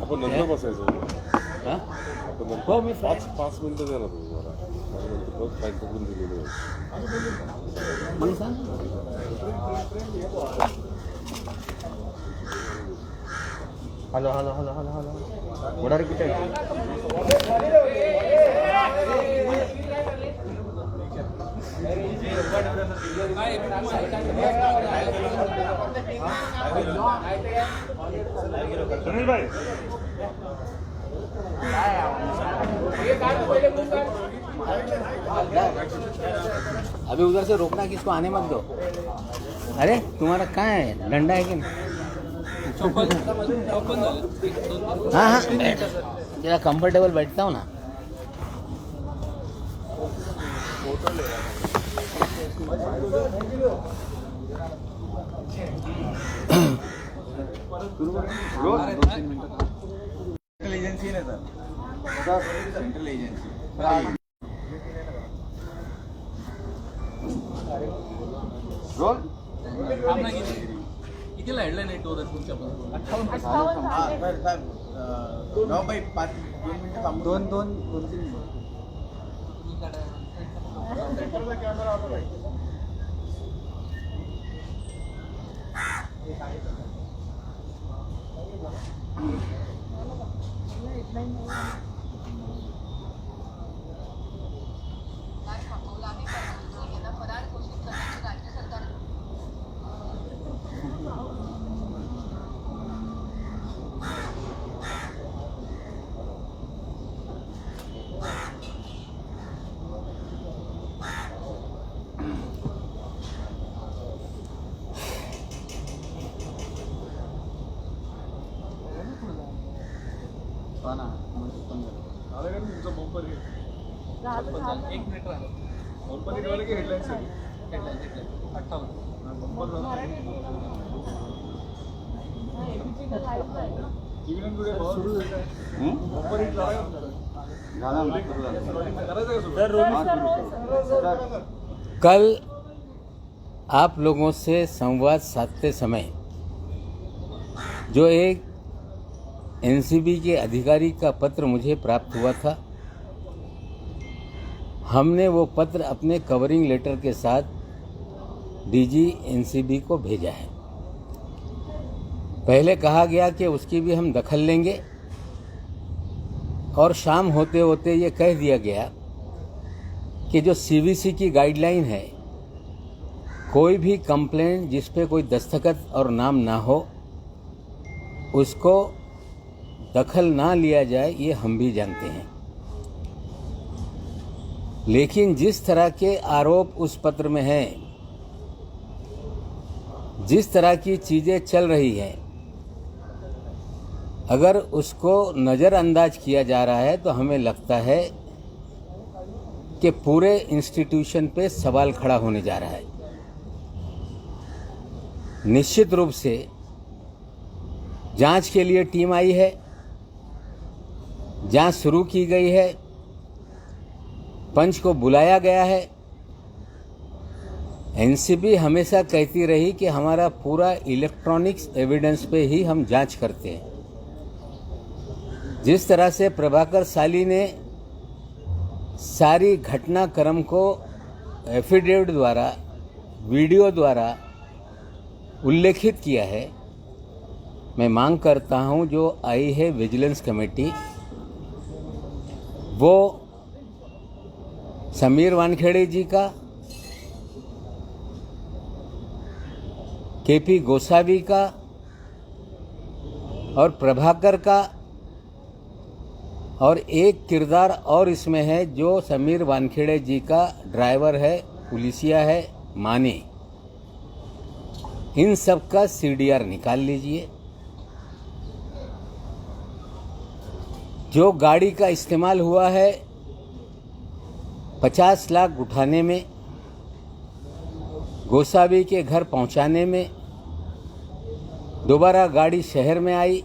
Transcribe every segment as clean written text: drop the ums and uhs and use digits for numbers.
आपण नंतर बसायचं. हां आपण नंतर हो मी 5 मिनिटं द्या ना तुम्ही मला. नंतर बघ फाईल पकडून दिलेली आहे. मग सांग. Hello hello hello hello hello Vadar किती आहे? सुनील भाई अभी उधर से रोकना कि इसको आने मत दो. अरे तुम्हारा कहाँ है डंडा है कि नहीं? हाँ हाँ जरा कंफर्टेबल बैठता हूँ ना. सेंट्रल एजेंसी है ना सर सेंट्रल एजेंसी रोल कितीला हेडलाईन आहे टोर तुमच्या पण 9/5 2 3 एक मिनिट राहिलं. Headlines headline 58. कल आप लोगों से संवाद साधते समय जो एक एनसीबी के अधिकारी का पत्र मुझे प्राप्त हुआ था, हमने वो पत्र अपने कवरिंग लेटर के साथ डीजी एनसीबी को भेजा है. पहले कहा गया कि उसकी भी हम दखल लेंगे और शाम होते होते ये कह दिया गया कि जो सीवीसी की गाइडलाइन है, कोई भी कंप्लेंट जिस पे कोई दस्तखत और नाम ना हो उसको दखल ना लिया जाए, ये हम भी जानते हैं. लेकिन जिस तरह के आरोप उस पत्र में हैं, जिस तरह की चीज़ें चल रही हैं, अगर उसको नज़रअंदाज किया जा रहा है तो हमें लगता है कि पूरे इंस्टीट्यूशन पे सवाल खड़ा होने जा रहा है. निश्चित रूप से जांच के लिए टीम आई है, जांच शुरू की गई है, पंच को बुलाया गया है. एनसीबी हमेशा कहती रही कि हमारा पूरा इलेक्ट्रॉनिक्स एविडेंस पे ही हम जांच करते हैं. जिस तरह से प्रभाकर साली ने सारी घटनाक्रम को एफिडेविट द्वारा, वीडियो द्वारा उल्लेखित किया है, मैं मांग करता हूं जो आई है विजिलेंस कमेटी, वो समीर वानखेड़े जी का, केपी गोसावी का और प्रभाकर का, और एक किरदार और इसमें है जो समीर वानखेड़े जी का ड्राइवर है, पुलिसिया है, माने, इन सब का सीडीआर निकाल लीजिए. जो गाड़ी का इस्तेमाल हुआ है 50 लाख उठाने में, गोसावी के घर पहुंचाने में, दोबारा गाड़ी शहर में आई,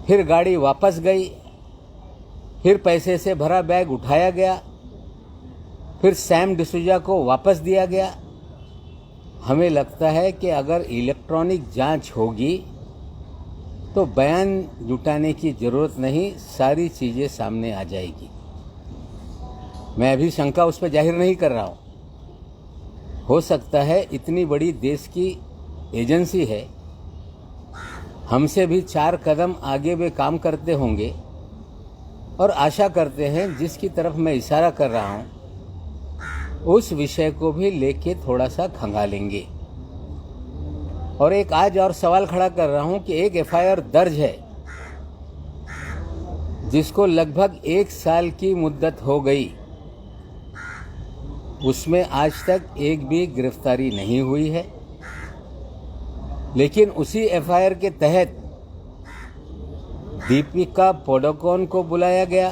फिर गाड़ी वापस गई, फिर पैसे से भरा बैग उठाया गया, फिर सैम डिसूजा को वापस दिया गया. हमें लगता है कि अगर इलेक्ट्रॉनिक जांच होगी तो बयान जुटाने की ज़रूरत नहीं, सारी चीज़ें सामने आ जाएगी। मैं अभी शंका उस पर जाहिर नहीं कर रहा हूँ। हो सकता है इतनी बड़ी देश की एजेंसी है, हमसे भी 4 कदम आगे वे काम करते होंगे और आशा करते हैं जिसकी तरफ मैं इशारा कर रहा हूँ उस विषय को भी लेके थोड़ा सा खंगालेंगे। और एक आज और सवाल खड़ा कर रहा हूँ कि एक एफआईआर दर्ज है जिसको लगभग 1 साल की मुद्दत हो गई, उसमें आज तक एक भी गिरफ्तारी नहीं हुई है। लेकिन उसी एफआईआर के तहत दीपिका पादुकोण को बुलाया गया,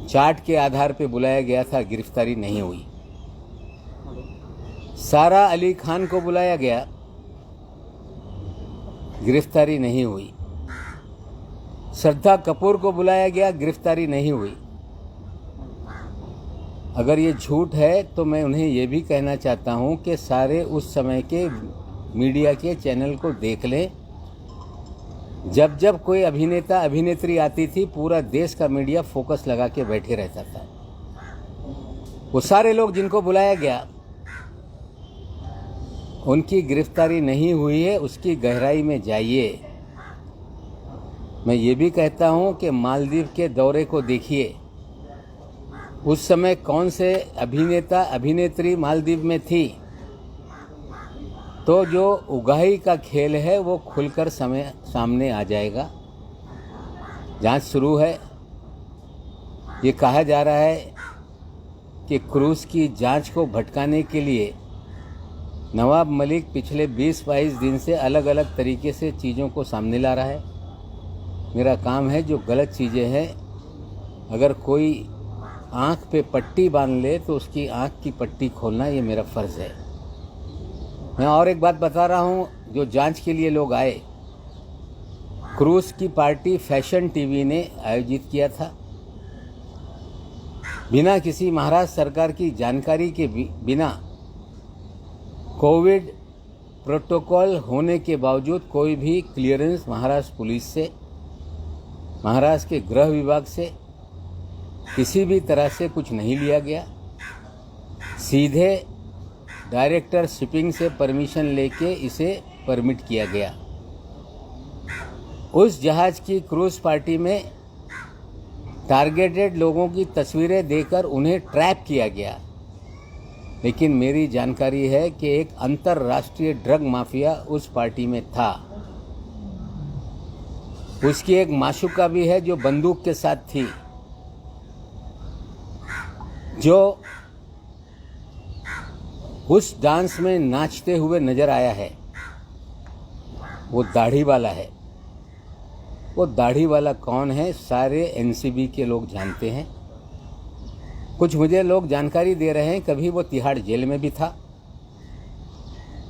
चार्ट के आधार पे बुलाया गया था, गिरफ्तारी नहीं हुई। सारा अली खान को बुलाया गया, गिरफ्तारी नहीं हुई। श्रद्धा कपूर को बुलाया गया, गिरफ्तारी नहीं हुई। अगर ये झूठ है तो मैं उन्हें ये भी कहना चाहता हूँ कि सारे उस समय के मीडिया के चैनल को देख लें। जब जब कोई अभिनेता अभिनेत्री आती थी, पूरा देश का मीडिया फोकस लगा के बैठे रहता था। वो सारे लोग जिनको बुलाया गया उनकी गिरफ्तारी नहीं हुई है, उसकी गहराई में जाइए। मैं ये भी कहता हूँ कि मालदीव के दौरे को देखिए, उस समय कौन से अभिनेता अभिनेत्री मालदीव में थी, तो जो उगाही का खेल है वो खुलकर सामने आ जाएगा। जांच शुरू है। ये कहा जा रहा है कि क्रूज की जांच को भटकाने के लिए नवाब मलिक पिछले 20-22 दिन से अलग अलग तरीके से चीज़ों को सामने ला रहा है। मेरा काम है जो गलत चीज़ें हैं, अगर कोई आँख पे पट्टी बांध ले तो उसकी आँख की पट्टी खोलना ये मेरा फ़र्ज़ है। मैं और एक बात बता रहा हूँ, जो जांच के लिए लोग आए, क्रूज की पार्टी फैशन टीवी ने आयोजित किया था। बिना किसी महाराष्ट्र सरकार की जानकारी के बिना, कोविड प्रोटोकॉल होने के बावजूद कोई भी क्लियरेंस महाराष्ट्र पुलिस से, महाराष्ट्र के गृह विभाग से किसी भी तरह से कुछ नहीं लिया गया। सीधे डायरेक्टर शिपिंग से परमिशन लेके इसे परमिट किया गया। उस जहाज की क्रूज पार्टी में टारगेटेड लोगों की तस्वीरें देकर उन्हें ट्रैप किया गया। लेकिन मेरी जानकारी है कि एक अंतर्राष्ट्रीय ड्रग माफिया उस पार्टी में था। उसकी एक माशूका भी है जो बंदूक के साथ थी, जो उस डांस में नाचते हुए नजर आया है। वो दाढ़ी वाला है। वो दाढ़ी वाला कौन है, सारे एनसीबी के लोग जानते हैं। कुछ मुझे लोग जानकारी दे रहे हैं कभी वो तिहाड़ जेल में भी था।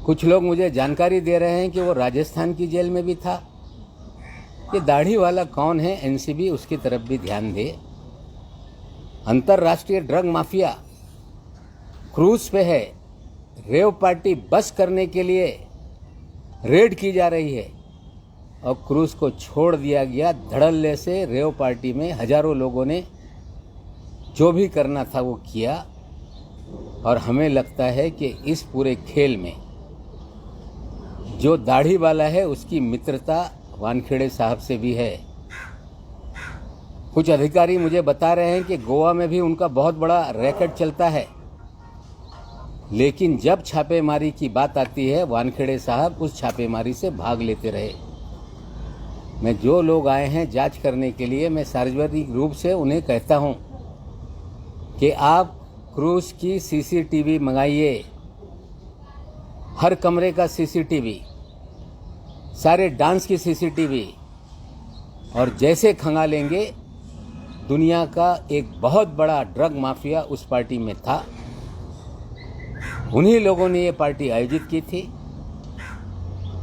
कुछ लोग मुझे जानकारी दे रहे हैं कि वो राजस्थान की जेल में भी था। ये दाढ़ी वाला कौन है, एनसीबी उसकी तरफ भी ध्यान दे। अंतर्राष्ट्रीय ड्रग माफिया क्रूज पे है। रेव पार्टी बस करने के लिए रेड की जा रही है और क्रूज को छोड़ दिया गया। धड़ल्ले से रेव पार्टी में हजारों लोगों ने जो भी करना था वो किया। और हमें लगता है कि इस पूरे खेल में जो दाढ़ी वाला है उसकी मित्रता वानखेड़े साहब से भी है। कुछ अधिकारी मुझे बता रहे हैं कि गोवा में भी उनका बहुत बड़ा रैकेट चलता है। लेकिन जब छापेमारी की बात आती है, वानखेड़े साहब उस छापेमारी से भाग लेते रहे। मैं जो लोग आए हैं जांच करने के लिए, मैं सार्वजनिक रूप से उन्हें कहता हूं कि आप क्रूज की सीसीटीवी मंगाइए, हर कमरे का सीसीटीवी, सारे डांस की सीसीटीवी, और जैसे खंगालेंगे दुनिया का एक बहुत बड़ा ड्रग माफिया उस पार्टी में था। उन्हीं लोगों ने ये पार्टी आयोजित की थी।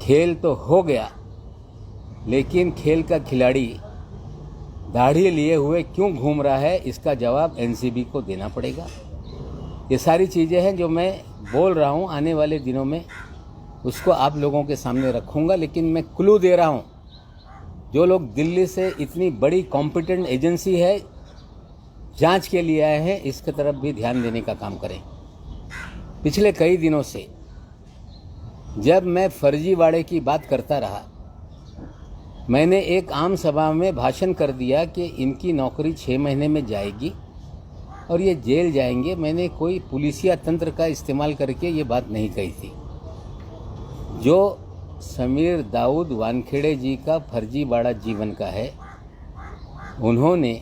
खेल तो हो गया, लेकिन खेल का खिलाड़ी दाढ़ी लिए हुए क्यों घूम रहा है, इसका जवाब एनसीबी को देना पड़ेगा। ये सारी चीज़ें हैं जो मैं बोल रहा हूँ, आने वाले दिनों में उसको आप लोगों के सामने रखूंगा, लेकिन मैं क्लू दे रहा हूं, जो लोग दिल्ली से इतनी बड़ी कॉम्पिटेंट एजेंसी है जांच के लिए आए हैं, इसकी तरफ भी ध्यान देने का काम करें। पिछले कई दिनों से जब मैं फर्जीवाड़े की बात करता रहा, मैंने एक आम सभा में भाषण कर दिया कि इनकी नौकरी 6 महीने में जाएगी और ये जेल जाएंगे। मैंने कोई पुलिसिया तंत्र का इस्तेमाल करके ये बात नहीं कही थी। जो समीर दाऊद वानखेड़े जी का फर्जीवाड़ा जीवन का है, उन्होंने,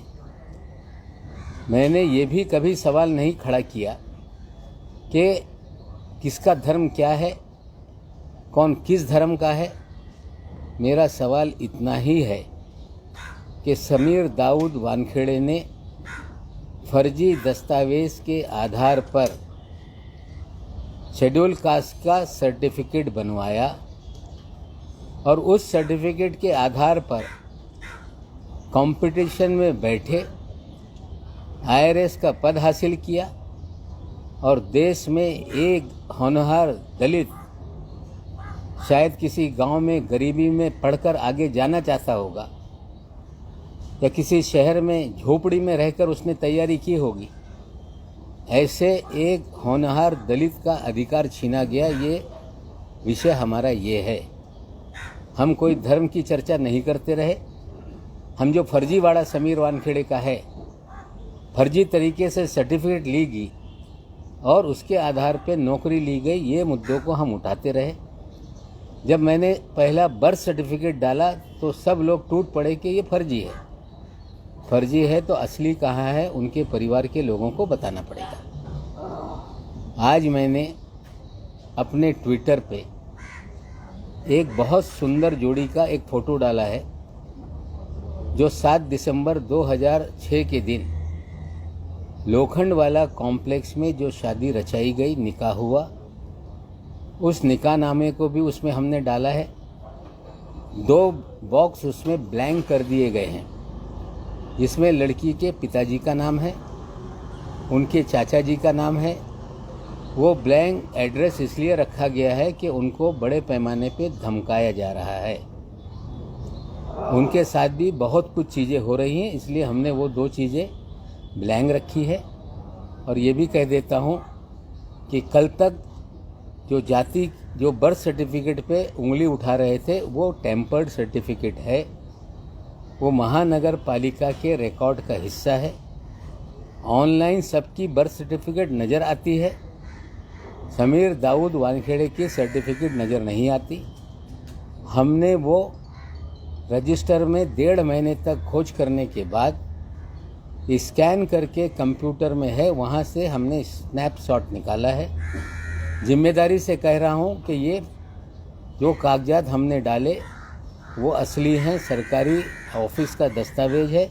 मैंने ये भी कभी सवाल नहीं खड़ा किया कि किसका धर्म क्या है, कौन किस धर्म का है। मेरा सवाल इतना ही है कि समीर दाऊद वानखेड़े ने फर्जी दस्तावेज के आधार पर शेड्यूल कास्ट का सर्टिफिकेट बनवाया और उस सर्टिफिकेट के आधार पर कंपटीशन में बैठे, IRS का पद हासिल किया और देश में एक होनहार दलित शायद किसी गांव में गरीबी में पढ़कर आगे जाना चाहता होगा या किसी शहर में झोपड़ी में रहकर उसने तैयारी की होगी, ऐसे एक होनहार दलित का अधिकार छीना गया। ये विषय हमारा ये है। हम कोई धर्म की चर्चा नहीं करते रहे। हम जो फर्जीवाड़ा समीर वानखेड़े का है, फर्जी तरीके से सर्टिफिकेट ली गई और उसके आधार पर नौकरी ली गई, ये मुद्दों को हम उठाते रहे। जब मैंने पहला बर्थ सर्टिफिकेट डाला तो सब लोग टूट पड़े कि ये फर्जी है। फर्जी है तो असली कहाँ है, उनके परिवार के लोगों को बताना पड़ेगा। आज मैंने अपने ट्विटर पे एक बहुत सुंदर जोड़ी का एक फ़ोटो डाला है, जो 7 दिसंबर 2006 के दिन लोखंडवाला कॉम्प्लेक्स में जो शादी रचाई गई, निकाह हुआ, उस निकाह नामे को भी उसमें हमने डाला है। 2 बॉक्स उसमें ब्लैंक कर दिए गए हैं, जिसमें लड़की के पिताजी का नाम है, उनके चाचा जी का नाम है। वो ब्लैंक एड्रेस इसलिए रखा गया है कि उनको बड़े पैमाने पे धमकाया जा रहा है। उनके साथ भी बहुत कुछ चीज़ें हो रही हैं, इसलिए हमने वो 2 चीज़ें ब्लैंक रखी है। और ये भी कह देता हूँ कि कल तक जो बर्थ सर्टिफिकेट पे उंगली उठा रहे थे, वो टेम्पर्ड सर्टिफिकेट है। वो महानगर पालिका के रिकॉर्ड का हिस्सा है। ऑनलाइन सबकी बर्थ सर्टिफिकेट नज़र आती है, समीर दाऊद वानखेड़े की सर्टिफिकेट नज़र नहीं आती। हमने वो रजिस्टर में 1.5 महीने तक खोज करने के बाद स्कैन करके कंप्यूटर में है, वहाँ से हमने स्नैपशॉट निकाला है। जिम्मेदारी से कह रहा हूँ कि ये जो कागजात हमने डाले वो असली हैं, सरकारी ऑफिस का दस्तावेज है।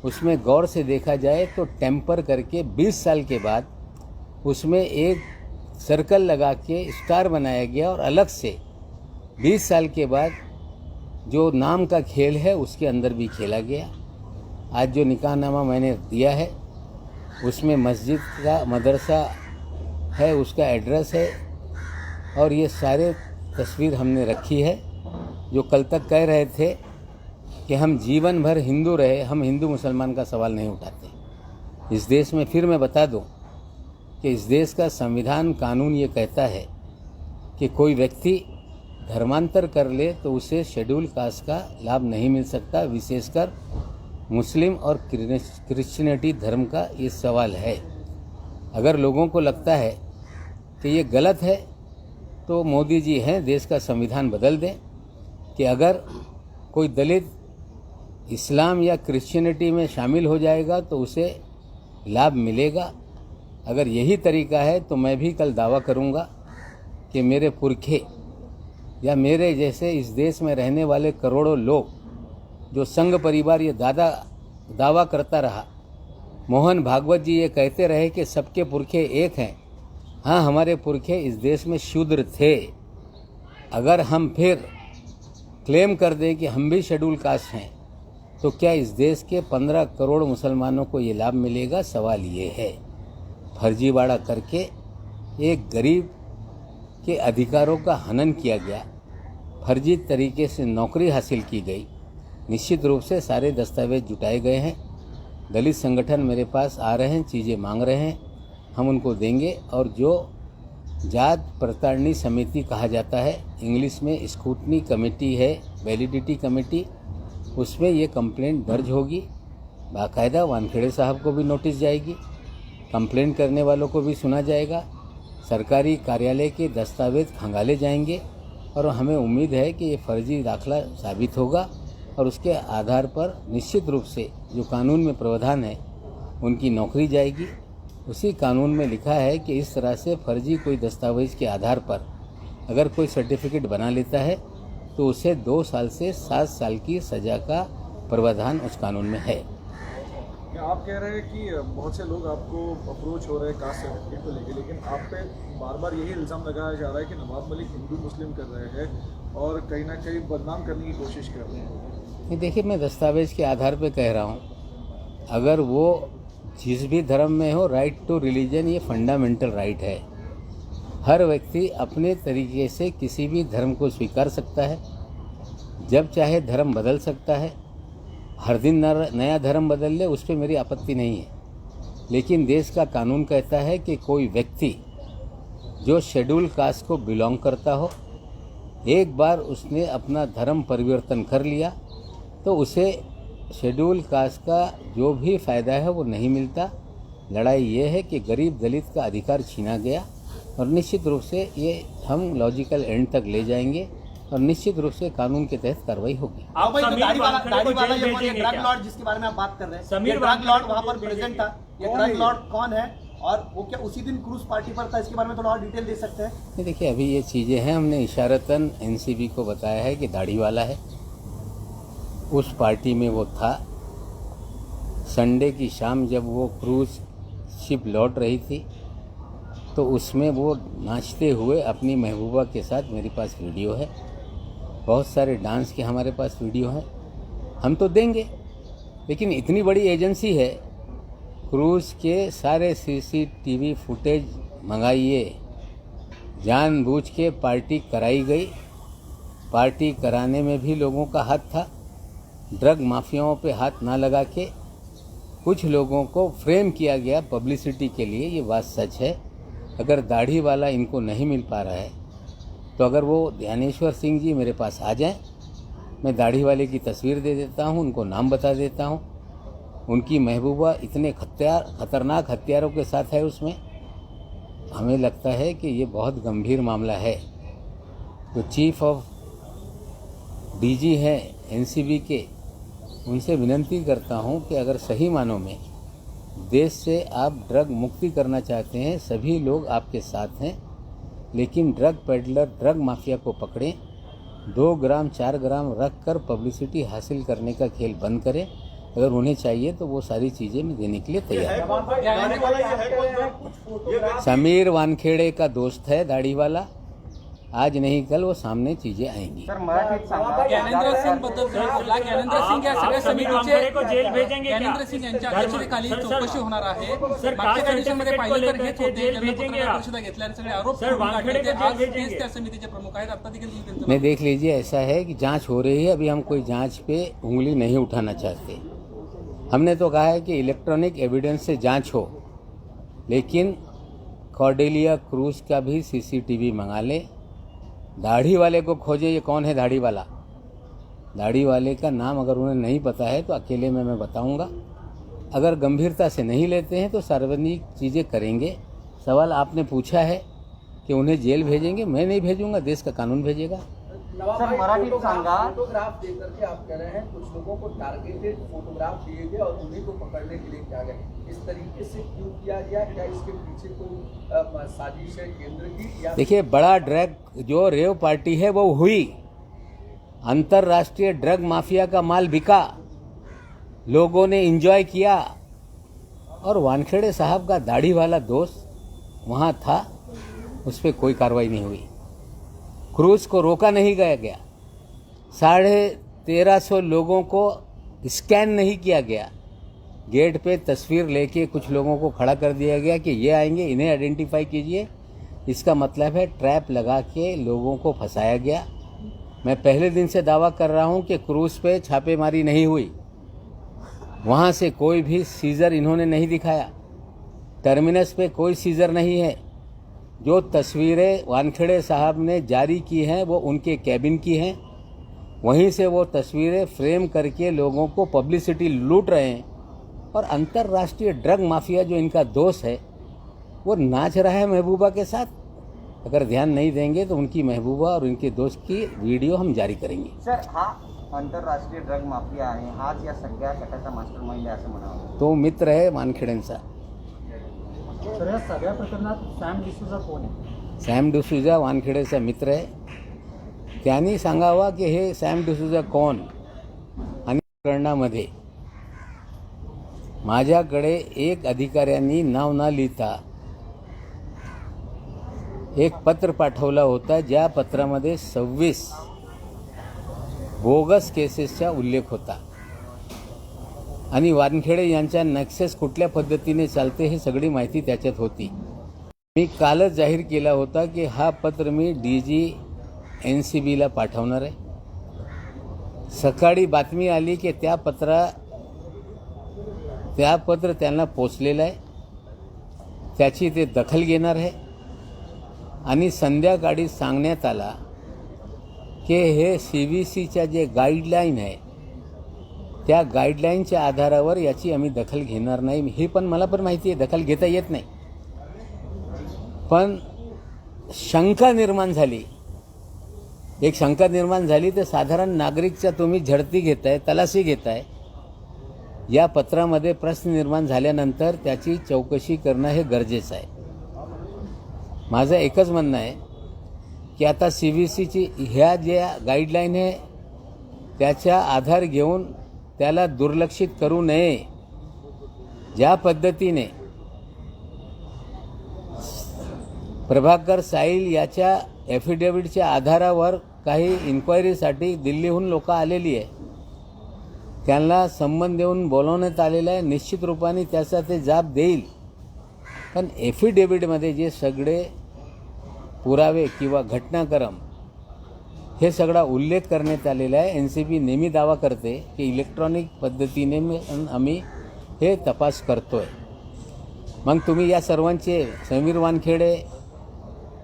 उसमें गौर से देखा जाए तो टेम्पर करके 20 साल के बाद उसमें एक सर्कल लगा के स्टार बनाया गया और अलग से 20 साल के बाद जो नाम का खेल है उसके अंदर भी खेला गया। आज जो निकाहनामा मैंने दिया है उसमें मस्जिद का, मदरसा है, उसका एड्रेस है और ये सारे तस्वीर हमने रखी है। जो कल तक कह रहे थे कि हम जीवन भर हिंदू रहे, हम हिंदू मुसलमान का सवाल नहीं उठाते। इस देश में फिर मैं बता दूं कि इस देश का संविधान कानून ये कहता है कि कोई व्यक्ति धर्मांतर कर ले तो उसे शेड्यूल कास्ट का लाभ नहीं मिल सकता। विशेषकर मुस्लिम और क्रिश्चियनिटी धर्म का ये सवाल है। अगर लोगों को लगता है कि ये गलत है तो मोदी जी हैं, देश का संविधान बदल दें कि अगर कोई दलित इस्लाम या क्रिश्चियनिटी में शामिल हो जाएगा तो उसे लाभ मिलेगा। अगर यही तरीका है तो मैं भी कल दावा करूंगा कि मेरे पुरखे या मेरे जैसे इस देश में रहने वाले करोड़ों लोग, जो संघ परिवार ये दावा करता रहा, मोहन भागवत जी ये कहते रहे कि सबके पुरखे एक हैं। हाँ, हमारे पुरखे इस देश में शूद्र थे। अगर हम फिर क्लेम कर दें कि हम भी शेड्यूल कास्ट हैं तो क्या इस देश के 15 करोड़ मुसलमानों को ये लाभ मिलेगा? सवाल ये है। फर्जीवाड़ा करके एक गरीब के अधिकारों का हनन किया गया, फर्जी तरीके से नौकरी हासिल की गई। निश्चित रूप से सारे दस्तावेज जुटाए गए हैं। दलित संगठन मेरे पास आ रहे हैं, चीज़ें मांग रहे हैं, हम उनको देंगे। और जो जात प्रताड़नी समिति कहा जाता है, इंग्लिश में स्क्रूटनी कमेटी है, वैलिडिटी कमेटी, उसमें ये कंप्लेंट दर्ज होगी। बाकायदा वानखेड़े साहब को भी नोटिस जाएगी, कंप्लेंट करने वालों को भी सुना जाएगा, सरकारी कार्यालय के दस्तावेज खंगाले जाएंगे और हमें उम्मीद है कि ये फर्जी दाखला साबित होगा और उसके आधार पर निश्चित रूप से जो कानून में प्रावधान है उनकी नौकरी जाएगी। उसी कानून में लिखा है कि इस तरह से फर्जी कोई दस्तावेज के आधार पर अगर कोई सर्टिफिकेट बना लेता है तो उसे 2 साल से 7 साल की सज़ा का प्रावधान उस कानून में है। आप कह रहे हैं कि बहुत से लोग आपको अप्रोच हो रहे हैं कास्ट सर्टिफिकेट को लेकर, लेकिन आप पे बार बार यही इल्ज़ाम लगाया जा रहा है कि नवाब मलिक हिंदू मुस्लिम कर रहे हैं और कहीं ना कहीं बदनाम करने की कोशिश कर रहे हैं। नहीं, देखिए, मैं दस्तावेज के आधार पे कह रहा हूँ, अगर वो जिस भी धर्म में हो, राइट टू रिलीजन ये फंडामेंटल राइट है। हर व्यक्ति अपने तरीके से किसी भी धर्म को स्वीकार सकता है, जब चाहे धर्म बदल सकता है। हर दिन नया धर्म बदल ले, उस पर मेरी आपत्ति नहीं है। लेकिन देश का कानून कहता है कि कोई व्यक्ति जो शेड्यूल कास्ट को बिलोंग करता हो, एक बार उसने अपना धर्म परिवर्तन कर लिया तो उसे शेड्यूल कास्ट का जो भी फ़ायदा है वो नहीं मिलता। लड़ाई ये है कि गरीब दलित का अधिकार छीना गया और निश्चित रूप से ये हम लॉजिकल एंड तक ले जाएंगे और निश्चित रूप से कानून के तहत कार्रवाई होगी। आप भाई दाढ़ी वाला ये ड्रग लॉर्ड जिसके बारे में आप बात कर रहे हैं, ये ड्रग लॉर्ड वहाँ पर प्रेजेंट था, ये ड्रग लॉर्ड कौन है और वो क्या उसी दिन क्रूज पार्टी पर था, इसके बारे में थोड़ा और डिटेल दे सकते हैं? नहीं, देखिए, अभी ये चीज़ें हैं, हमने इशारतन एनसीबी को बताया है कि दाढ़ी वाला है, उस पार्टी में वो था। संडे की शाम जब वो क्रूज शिप लौट रही थी तो उसमें वो नाचते हुए अपनी महबूबा के साथ, मेरे पास वीडियो है, बहुत सारे डांस के हमारे पास वीडियो हैं, हम तो देंगे। लेकिन इतनी बड़ी एजेंसी है, क्रूज के सारे सीसीटीवी फुटेज मंगाइए, जानबूझ के पार्टी कराई गई। पार्टी कराने में भी लोगों का हाथ था। ड्रग माफियाओं पे हाथ ना लगा के कुछ लोगों को फ्रेम किया गया पब्लिसिटी के लिए, ये बात सच है। अगर दाढ़ी वाला इनको नहीं मिल पा रहा है तो अगर वो ध्यानेश्वर सिंह जी मेरे पास आ जाएं, मैं दाढ़ी वाले की तस्वीर दे देता हूं, उनको नाम बता देता हूं। उनकी महबूबा इतने खतरनाक हथियारों के साथ है उसमें, हमें लगता है कि ये बहुत गंभीर मामला है। तो चीफ ऑफ डीजी हैं एनसीबी के, उनसे विनती करता हूं कि अगर सही मानों में देश से आप ड्रग मुक्ति करना चाहते हैं, सभी लोग आपके साथ हैं, लेकिन ड्रग पेडलर, ड्रग माफिया को पकड़ें, 2 ग्राम 4 ग्राम रख कर पब्लिसिटी हासिल करने का खेल बंद करें। अगर उन्हें चाहिए तो वो सारी चीज़ें मैं देने के लिए तैयार हूँ। समीर वानखेड़े का दोस्त है दाढ़ी वाला, आज नहीं कल वो सामने चीजें आएंगी। ज्ञानेंद्र सिंह बद्दल ज्ञानेंद्र सिंह या सगळ्या समितीचे को जेल भेजेंगे ज्ञानेंद्र सिंह यांच्या अध्यक्षतेखाली चौकशी होणार आहे। मागच्या काही दिवसांमध्ये पाहिलं तर हेच होते, त्यांना पत्रकार परिषदा घेतल्या आणि सगळे आरोप आज तेच त्या समितीचे प्रमुख आहेत। आता देखील त्यांचं नहीं, देख लीजिए, ऐसा है कि जांच हो रही है, अभी हम कोई जांच पे उंगली नहीं उठाना चाहते। हमने तो कहा है कि इलेक्ट्रॉनिक एविडेंस से जांच हो, लेकिन कॉर्डेलिया क्रूज का भी सीसीटीवी मंगा ले। दाढ़ी वाले को खोजे, ये कौन है दाढ़ी वाला? दाढ़ी वाले का नाम अगर उन्हें नहीं पता है तो अकेले में मैं बताऊंगा। अगर गंभीरता से नहीं लेते हैं तो सार्वजनिक चीज़ें करेंगे। सवाल आपने पूछा है कि उन्हें जेल भेजेंगे, मैं नहीं भेजूंगा, देश का कानून भेजेगा। सर मराठी सांगा, फोटोग्राफ देकर के आप कह रहे हैं कुछ लोगों को टारगेटेड फोटोग्राफ दिए गए और उन्हीं को पकड़ने के लिए किया गया। इस तरीके से क्यों किया गया? क्या इसके पीछे कोई साजिश है केंद्र की? या देखिए, बड़ा ड्रग जो रेव पार्टी है वो हुई, अंतर्राष्ट्रीय ड्रग माफिया का माल बिका, लोगों ने एंजॉय किया, और वानखेड़े साहब का दाढ़ी वाला दोस्त वहाँ था, उस पर कोई कार्रवाई नहीं हुई। क्रूज को रोका नहीं गया, 1350 लोगों को स्कैन नहीं किया गया, गेट पे तस्वीर लेके कुछ लोगों को खड़ा कर दिया गया कि ये आएंगे, इन्हें आइडेंटिफाई कीजिए, इसका मतलब है ट्रैप लगा के लोगों को फंसाया गया। मैं पहले दिन से दावा कर रहा हूं कि क्रूज़ पे छापेमारी नहीं हुई, वहां से कोई भी सीजर इन्होंने नहीं दिखाया, टर्मिनस पे कोई सीजर नहीं है। जो तस्वीरें वानखेड़े साहब ने जारी की हैं वो उनके कैबिन की हैं, वहीं से वो तस्वीरें फ्रेम करके लोगों को पब्लिसिटी लूट रहे हैं। और अंतर्राष्ट्रीय ड्रग माफिया जो इनका दोस्त है वो नाच रहा है महबूबा के साथ। अगर ध्यान नहीं देंगे तो उनकी महबूबा और उनके दोस्त की वीडियो हम जारी करेंगे। सर, हा आंतरराष्ट्रीय ड्रग माफिया आहे, हाच या सगळ्या गटाचा मास्टर माइंड आहे असं म्हणावं. तो मित्र आहे वानखेडेंचा. तर या सगळ्या प्रकरणात सॅम डिसूजा कोण आहे? सॅम डिसूजा वानखेडेचा मित्र आहे. त्यांनी सांगावा की हे सॅम डिसूजा कोण. आणि प्रकरणामध्ये माझ्याकडे एक अधिकाऱ्यांनी नाव न लिहिता एक पत्र पाठवला होता, ज्या पत्रामध्ये 26 बोगस केसेसचा उल्लेख होता आणि वानखेडे यांच्या नक्सेस कुठल्या पद्धतीने चालते हे सगळी माहिती त्याच्यात होती. मी कालच जाहीर केला होता की हा पत्र मी DG NCBला पाठवणार आहे. सकाळी बातमी आली की त्या पत्र त्यांना पोचलेलं आहे, त्याची ते दखल घेणार आहे. आणि संध्याकाळी सांगण्यात आला की हे CVCच्या जे गाईडलाईन आहे त्या गाईडलाईनच्या आधारावर याची आम्ही दखल घेणार नाही. हे पण मला पण माहिती आहे दखल घेता येत नाही, पण शंका निर्माण झाली. एक शंका निर्माण झाली तर साधारण नागरिकच्या तुम्ही झडती घेताय, तलाशी घेताय. या पत्रामध्ये प्रश्न निर्माण झाल्यानंतर त्याची चौकशी करणं हे गरजेचं आहे. माझं एकच म्हणणं आहे की आता CVCची ह्या ज्या गाईडलाईन आहे त्याचा आधार घेऊन त्याला दुर्लक्षित करू नये. ज्या पद्धतीने प्रभाकर साईल याच्या ॲफिडेव्हिटच्या आधारावर काही इन्क्वायरीसाठी दिल्लीहून लोक आलेली आहे, त्यांना संबंध देऊन बोलवण्यात आलेलं आहे. निश्चित रूपाने त्याचा ते जाब देईल, पण ॲफिडेव्हिटमध्ये जे सगळे पुरावे किंवा घटनाक्रम हे सगळा उल्लेख करण्यात आलेला आहे. NCB नेहमी दावा करते की इलेक्ट्रॉनिक पद्धतीने आम्ही हे तपास करतोय. मग तुम्ही या सर्वांचे समीर वानखेडे,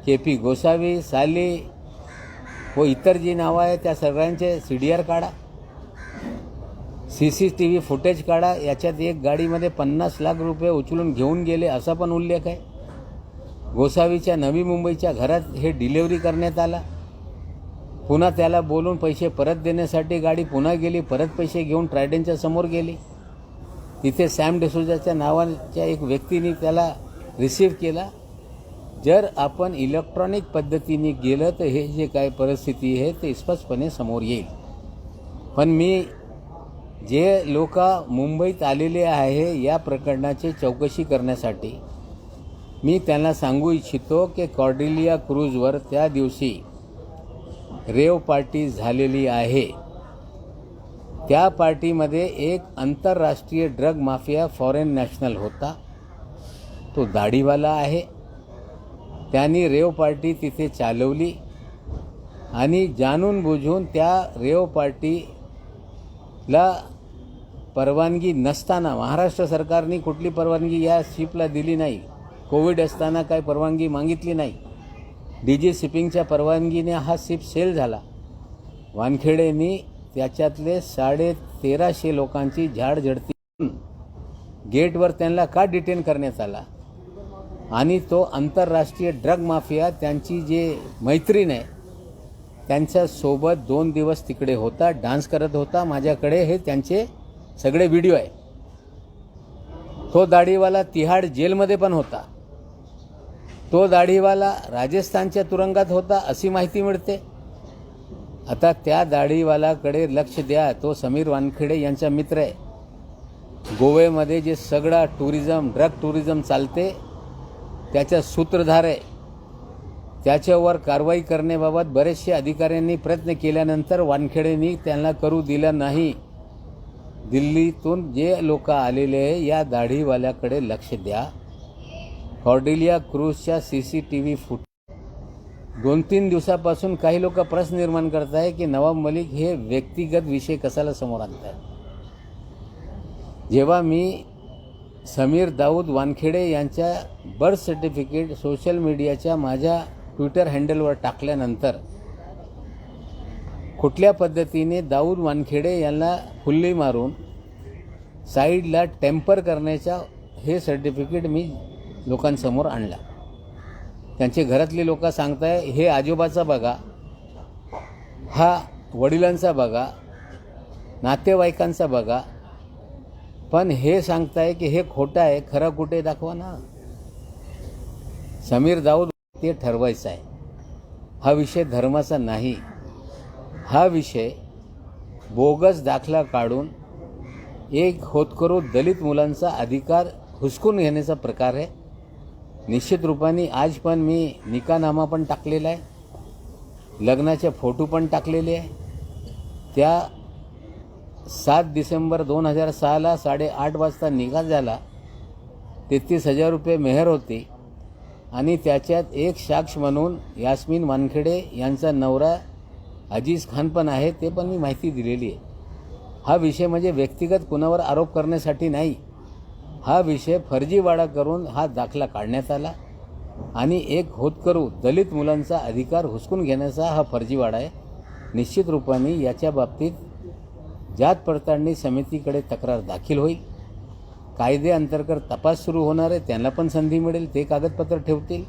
KP गोसावी, साली व इतर जी नावं आहे त्या सगळ्यांचे CDR काढा, CCTV फुटेज काढा. याच्यात एक गाडीमध्ये 50 लाख रुपये उचलून घेऊन गेले असा पण उल्लेख आहे. गोसावीच्या नवी मुंबईच्या घरात हे डिलिव्हरी करण्यात आला. पुन्हा त्याला बोलून पैसे परत देण्यासाठी गाडी पुन्हा गेली, परत पैसे घेऊन ट्रायडनच्या समोर गेली. तिथे सॅम डिसूजाच्या नावाच्या एक व्यक्तीने त्याला रिसीव्ह केला. जर आपण इलेक्ट्रॉनिक पद्धतीने गेलं तर हे जे काय परिस्थिती आहे ते स्पष्टपणे समोर येईल. पण मी जे लोक मुंबईत आलेले आहे या प्रकरणाची चौकशी करण्यासाठी मी त्यांना सांगू इच्छितो की कॉर्डेलिया क्रूजवर त्या दिवशी रेव पार्टी झालेली आहे. त्या पार्टीमध्ये एक आंतरराष्ट्रीय ड्रग माफिया फॉरेन नॅशनल होता, तो दाढीवाला आहे. त्यांनी रेव पार्टी तिथे चालवली आणि जाणून बुजून त्या रेव पार्टीला परवानगी नसताना, महाराष्ट्र सरकारने कुठली परवानगी या शिपला दिली नाही, कोविड असताना काही परवानगी मागितली नाही. DG शिपिंगच्या परवानगीने हा शिप सेल झाला. वानखेडेंनी त्याच्यातले 1350 लोकांची झाडझडती गेटवर त्यांना का डिटेन करण्यात आला. आणि तो आंतरराष्ट्रीय ड्रग माफिया त्यांची जे मैत्रीण आहे त्यांच्यासोबत 2 दिवस तिकडे होता, डान्स करत होता. माझ्याकडे हे त्यांचे सगळे व्हिडिओ आहे. तो दाढीवाला तिहाड जेलमध्ये पण होता. तो दाढीवाला राजस्थानच्या तुरुंगात होता अशी माहिती मिळते. आता त्या दाढीवालाकडे लक्ष द्या. तो समीर वानखेडे यांचा मित्र आहे. गोव्यामध्ये जे सगळा ड्रग टुरिझम चालते त्याचा सूत्रधार आहे. त्याच्यावर कारवाई करण्याबाबत बरेचसे अधिकाऱ्यांनी प्रयत्न केल्यानंतर वानखेडेंनी त्यांना करू दिलं नाही. दिल्लीतून जे लोक आलेले आहे या दाढीवाल्याकडे लक्ष द्या. कॉर्डेलिया क्रूजच्या CCTV फुटेज 2-3 दिवसापासून काही लोक प्रश्न निर्माण करत आहे की नवाब मलिक हे व्यक्तिगत विषय कशाला समोर आणत आहे. जेव्हा मी समीर दाऊद वानखेडे यांच्या बर्थ सर्टिफिकेट सोशल मीडियाच्या माझ्या ट्विटर हँडलवर टाकल्यानंतर कुठल्या पद्धतीने दाऊद वानखेडे यांना फुल्ली मारून साईडला टेम्पर करण्याचा हे सर्टिफिकेट मी लोकांसमोर आणला. त्यांचे घरातले लोक सांगताय हे आजोबाचा बघा, हा वडिलांचा बघा, नातेवाईकांचा बघा, पण हे सांगताय की हे खोटं आहे, खरं कुठे दाखवा ना. समीर दाऊद ते ठरवायचं आहे. हा विषय धर्माचा नाही. हा विषय बोगस दाखला काढून एक होतकरू दलित मुलांचा अधिकार हुसकून घेण्याचा प्रकार आहे. निश्चित रूपाने आज पण मी निकाहनामा पण टाकलेला आहे, लग्नाचे फोटो पण टाकलेले आहे. त्या 7 डिसेंबर 2006ला 8:30 वाजता निकाह झाला. 33,000 रुपये मेहर होती आणि त्याच्यात एक साक्ष म्हणून यास्मीन वानखेडे यांचा नवरा अजीज खान पण आहे, ते पण मी माहिती दिलेली आहे. हा विषय म्हणजे व्यक्तिगत कुणावर आरोप करण्यासाठी नाही. हा विषय फर्जीवाडा करून हा दाखला काढण्यात आला आणि एक होतकरू दलित मुलांचा अधिकार हुसकून घेण्याचा हा फर्जीवाडा आहे. निश्चित रूपाने याच्या बाबतीत जात पडताळणी समितीकडे तक्रार दाखल होईल. कायद्याअंतर्गत तपास सुरू होणार आहे, त्यांना पण संधी मिळेल, ते कागदपत्र ठेवतील.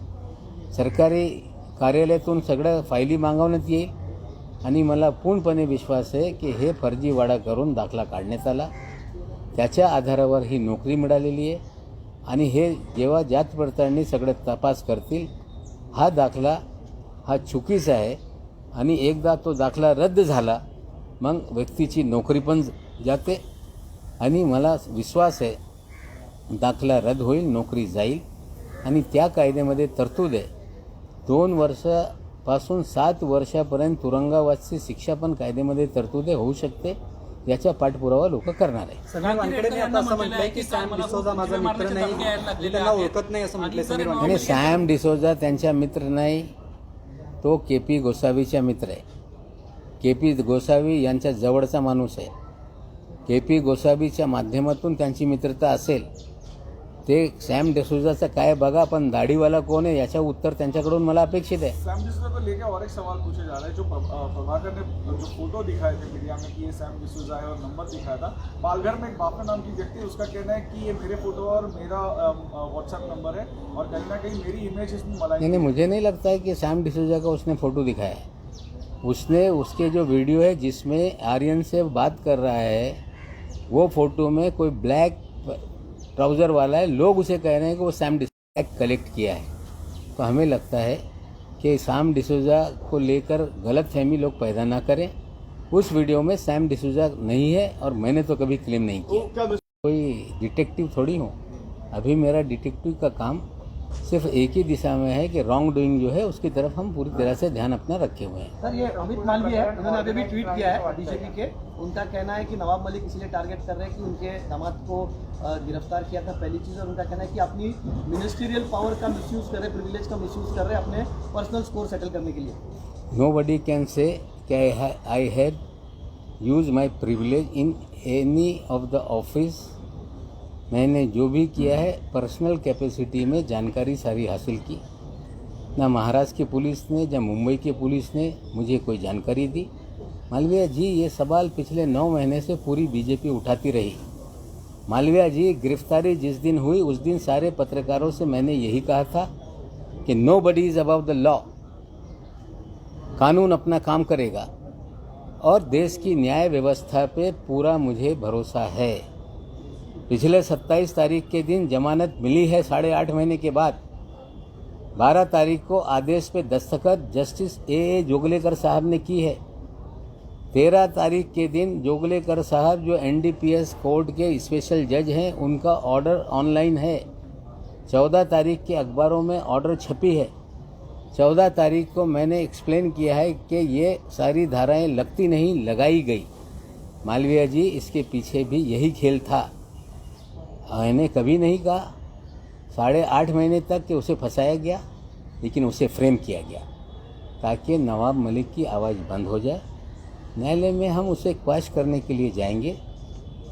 सरकारी कार्यालयातून सगळं फायली मागवण्यात येईल आणि मला पूर्णपणे विश्वास आहे की हे फर्जीवाडा करून दाखला काढण्यात आला, त्याच्या आधारावर ही नोकरी मिळालेली आहे. आणि हे जेव्हा जात पडताळणी सगळे तपास करतील, हा दाखला हा चुकीचा आहे आणि एकदा तो दाखला रद्द झाला मग व्यक्तीची नोकरी पण जाते आणि मला विश्वास आहे दाखला रद्द होईल, नोकरी जाईल. आणि त्या कायद्यामध्ये तरतूद आहे 2 वर्षापासून 7 वर्षापर्यंत तुरुंगवासाची शिक्षा पण कायद्यामध्ये तरतूद होऊ शकते. याचा पाठपुरावा लोक करणार आहे. समीर वानखेडेने आता असं म्हटलंय की सॅम डिसोजा माझा मित्र नाही, मी त्यांना ओळखत नाही असं म्हटलंय समीर वानखेडे. आणि सॅम डिसोजा त्यांचा मित्र नाही, तो KP गोसावीचा मित्र आहे. KP गोसावी यांच्या जवळचा माणूस आहे. KP गोसावीच्या माध्यमातून त्यांची मित्रता असेल. ते सॅम डिसोजाचं काय बघा, पण दाढीवाला कोण आहे याचं उत्तर त्यांच्याकडून मला अपेक्षित आहे. सैम डिसूजा को लेकर और एक सवाल पूछा जा रहा है. जो प्रभाकर ने जो फोटो दिखाए थे मीडिया में कि ये सैम डिसूजा है और नंबर दिखाया था, पालघर में एक बापा नाम की व्यक्ति, उसका कहना है कि ये मेरे फोटो और मेरा व्हाट्सएप नंबर है और कहीं ना कहीं मेरी इमेज इसमें मलाई. नहीं, मुझे नहीं लगता है कि सैम डिसूजा का उसने फ़ोटो दिखाया है. उसने उसके जो वीडियो है जिसमें आर्यन से बात कर रहा है, वो फ़ोटो में कोई ब्लैक ट्राउज़र वाला है. लोग उसे कह रहे हैं कि वो सैम डिसूजा कलेक्ट किया है. तो हमें लगता है कि सैम डिसूजा को लेकर गलतफहमी लोग पैदा ना करें. उस वीडियो में सैम डिसूजा नहीं है और मैंने तो कभी क्लेम नहीं किया. कोई डिटेक्टिव थोड़ी हूँ. अभी मेरा डिटेक्टिव का काम सिर्फ एक ही दिशा में है कि रॉन्ग डूइंग जो है उसकी तरफ हम पूरी तरह से ध्यान अपना रखे हुए हैं. सर, ये अमित मालवीय है, उन्होंने अभी भी ट्वीट किया है बीजेपी के. उनका कहना है कि नवाब मलिक इसलिए टारगेट कर रहे हैं कि उनके दामाद को गिरफ्तार किया था, पहली चीज़. और उनका कहना है कि अपनी मिनिस्ट्रियल पावर का मिसयूज़ कर रहे, प्रिविलेज का मिसयूज़ कर रहे अपने पर्सनल स्कोर सेटल करने के लिए. Nobody can say कि I had used my privilege in any of the office. मैंने जो भी किया है पर्सनल कैपेसिटी में जानकारी सारी हासिल की. ना महाराष्ट्र की पुलिस ने या मुंबई की पुलिस ने मुझे कोई जानकारी दी. मालवीय जी, ये सवाल पिछले 9 महीने से पूरी बीजेपी उठाती रही. मालवीय जी, गिरफ्तारी जिस दिन हुई उस दिन सारे पत्रकारों से मैंने यही कहा था कि nobody is above the law. कानून अपना काम करेगा और देश की न्याय व्यवस्था पे पूरा मुझे भरोसा है. पिछले 27 तारीख के दिन जमानत मिली है 8.5 महीने के बाद. 12 तारीख को आदेश पे दस्तखत जस्टिस A जोगलेकर साहब ने की है. 13 तारीख के दिन जोगलेकर साहब जो NDPS कोर्ट के स्पेशल जज हैं, उनका ऑर्डर ऑनलाइन है. 14 तारीख के अखबारों में ऑर्डर छपी है. 14 तारीख को मैंने एक्सप्लेन किया है कि ये सारी धाराएं लगती नहीं, लगाई गई. मालवीय जी, इसके पीछे भी यही खेल था. मैंने कभी नहीं कहा 8.5 महीने तक कि उसे फंसाया गया, लेकिन उसे फ्रेम किया गया. ताकि नवाब मलिक की आवाज़ बंद हो जाए। न्यायालय में हम उसे क्वाश करने के लिए जाएंगे,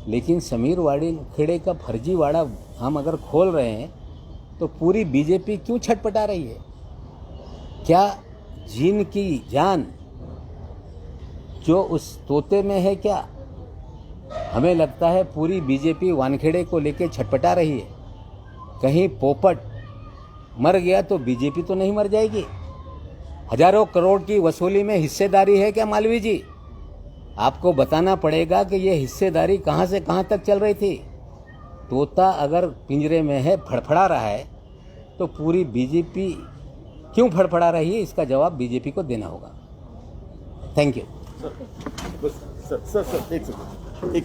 लेकिन समीर वानखेड़े का फर्जीवाड़ा हम अगर खोल रहे हैं तो पूरी बीजेपी क्यों छटपटा रही है? क्या जीन की जान जो उस तोते में है क्या? हमें लगता है पूरी बीजेपी वानखेड़े को लेकर छटपटा रही है। कहीं पोपट मर गया तो बीजेपी तो नहीं मर जाएगी। हजारों करोड़ की वसूली में हिस्सेदारी है क्या मालवीय जी? आपको बताना पड़ेगा कि ये हिस्सेदारी कहां से कहां तक चल रही थी। तोता अगर पिंजरे में है, फड़फड़ा रहा है, तो पूरी बीजेपी क्यों फड़फड़ा रही है, इसका जवाब बीजेपी को देना होगा। Thank you. सर एक सेकंड।